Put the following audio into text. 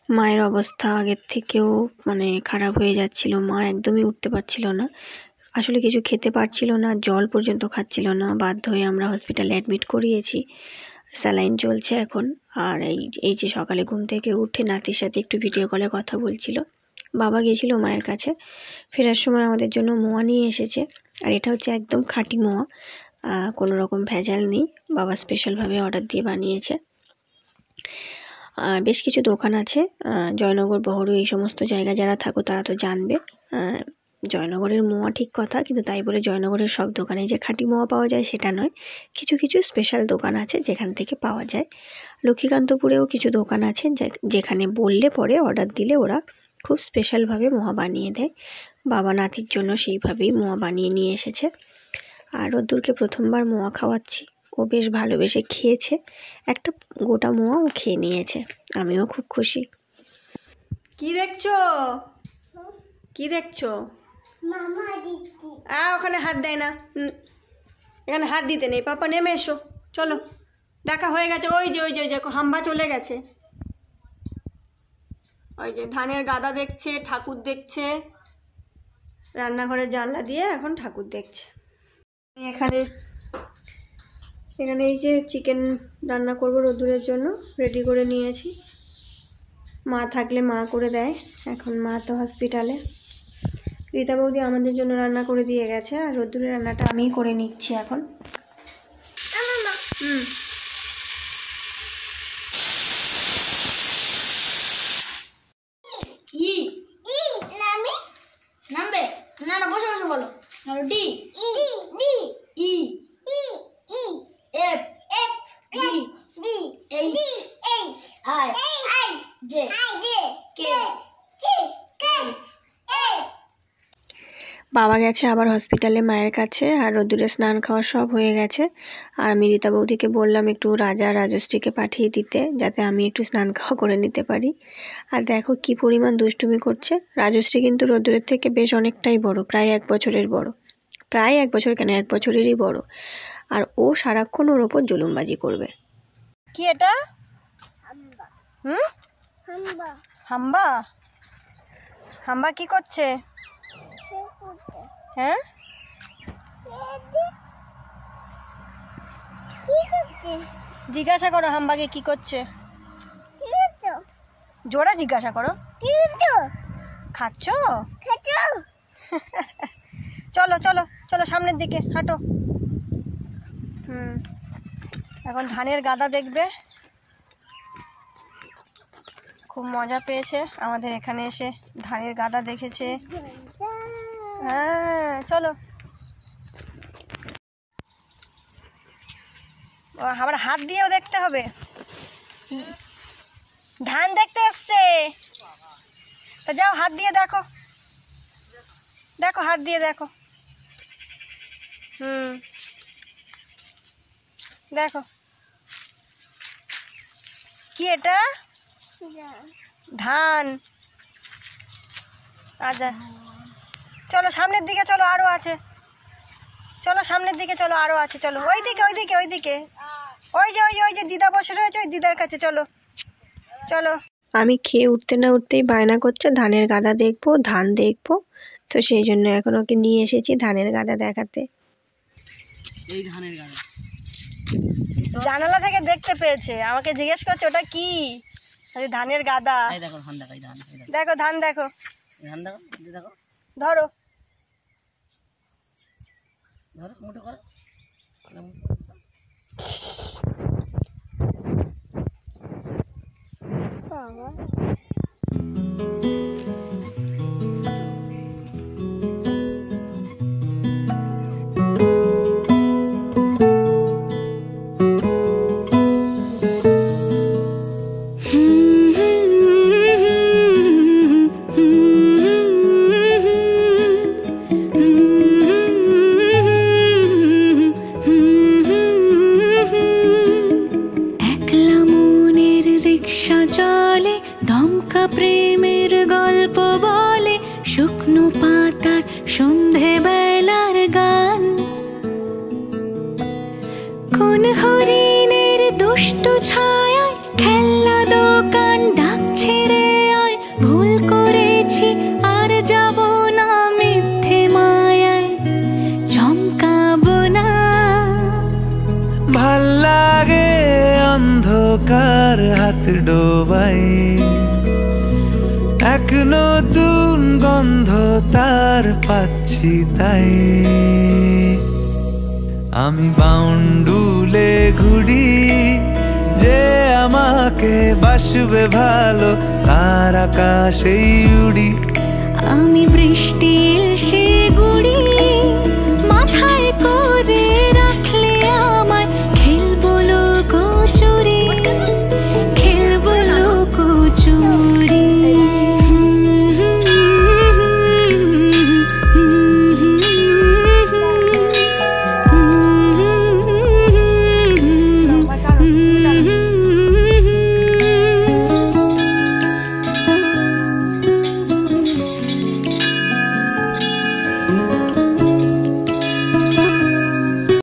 মায়ের অবস্থা আগের থেকেও মানে খারাপ হয়ে যাচ্ছিল। মা একদমই উঠতে পারছিল না, আসলে কিছু খেতে পারছিল না, জল পর্যন্ত খাচ্ছিল না। বাধ্য হয়ে আমরা হসপিটালে অ্যাডমিট করিয়েছি, স্যালাইন চলছে এখন। আর এই যে সকালে ঘুম থেকে উঠে নাতির সাথে একটু ভিডিও কলে কথা বলছিল। বাবা গেছিল মায়ের কাছে, ফেরার সময় আমাদের জন্য মোয়া নিয়ে এসেছে। আর এটা হচ্ছে একদম খাঁটি মোয়া, কোনো রকম ভেজাল নেই, বাবা স্পেশালভাবে অর্ডার দিয়ে বানিয়েছে। বেশ কিছু দোকান আছে, জয়নগর, বহরু, এই সমস্ত জায়গা যারা থাকো তারা তো জানবে। জয়নগরের মোয়া ঠিক কথা, কিন্তু তাই বলে জয়নগরের সব দোকানে যে খাঁটি মোয়া পাওয়া যায় সেটা নয়। কিছু কিছু স্পেশাল দোকান আছে যেখান থেকে পাওয়া যায়। লক্ষ্মীকান্তপুরেও কিছু দোকান আছে যেখানে বললে পরে অর্ডার দিলে ওরা খুব স্পেশালভাবে মোয়া বানিয়ে দেয়। বাবা নাতির জন্য সেইভাবেই মোয়া বানিয়ে নিয়ে এসেছে। আর রোদ্দুরকে প্রথমবার মোয়া খাওয়াচ্ছি, ও বেশ ভালোবেসে খেয়েছে। একটা গোটা মোয়া ও খেয়ে নিয়েছে, আমিও খুব খুশি। কি দেখছো? কি দেখছো? ওখানে হাত দেয় না, এখানে হাত দিতে নেই। পাপা নেমে এসো, চলো। দেখা হয়ে গেছে, ওই যে হাম্বা চলে গেছে। ওই যে ধানের গাদা দেখছে, ঠাকুর দেখছে, রান্নাঘরের জানলা দিয়ে এখন ঠাকুর দেখছে। এখানে এই যে চিকেন রান্না করব রোদ্দুরের জন্য, রেডি করে নিয়েছি। মা থাকলে মা করে দেয়, এখন মা তো হসপিটালে। রীতা বৌদি আমাদের জন্য রান্না করে দিয়ে গেছে, আর রোদ্দুরের রান্নাটা আমিই করে নিচ্ছি এখন। বাবা গেছে আবার হসপিটালে মায়ের কাছে, আর রোদ্দুরে স্নান খাওয়া সব হয়ে গেছে। আর আমি রীতা বৌদিকে বললাম একটু রাজশ্রীকে পাঠিয়ে দিতে, যাতে আমি একটু স্নান খাওয়া করে নিতে পারি। আর দেখো কি পরিমাণ দুষ্টুমি করছে। রাজশ্রী কিন্তু রোদ্দুরের থেকে বেশ অনেকটাই বড়, প্রায় 1 বছরের বড়, প্রায় 1 বছর কেন, 1 বছরেরই বড়। আর ও সারাক্ষণ ওর ওপর জুলুমবাজি করবে। কি এটা? হাম্বা? হাম্বা কি করছে? হ্যাঁ, জিজ্ঞাসা করো হাম্বাকে কি করছে, জোরে জিজ্ঞাসা করো। খাচ্ছ? চলো চলো চলো, সামনের দিকে হাঁটো। এখন ধানের গাদা দেখবে, খুব মজা পেয়েছে আমাদের এখানে এসে, ধানের গাদা দেখেছে। হ্যাঁ চলো, আবার হাত দিয়েও দেখতে হবে। ধান দেখতে এসছে, তা যাও হাত দিয়ে দেখো, দেখো হাত দিয়ে দেখো। দেখো কি এটা? ধান। আচ্ছা চলো সামনের দিকে, চলো আরো আছে, চলো সামনের দিকে, চলো আরো আছে, চলো ওইদিকে ওইদিকে ওইদিকে, ওই যে দিদা বসে রয়েছে, ওই দিদার কাছে চলো চলো। আমি খেয়ে উঠতে না উঠতেই বায়না করছে ধানের গাদা দেখবো, ধান দেখবো। তো সেই জন্য এখন ওকে নিয়ে এসেছি ধানের গাদা দেখাতে। এই ধানের গাদা জানালা থেকে দেখতে পেয়েছে, আমাকে জিজ্ঞেস করছে ওটা কি। ধানের গাদা, দেখো ধান, দেখো ধান, দেখো ধান, দেখো ধরো ধরো, মুঠো করো। প্রেমের গল্প বলে শুকনো পাতার সন্ধে বেলার গান, কোন হরিণের দুষ্ট ছায়ায় খেলনা দোকান ডাকছে রে পাই, এক নতুন গন্ধ তার পাচ্ছি তাই। আমি বাউন্ডুলে ঘুরি, যে আমাকে বাসবে ভালো তার আকাশেই উড়ি। আমি বৃষ্টি এসে গুড়ি মাথায় করে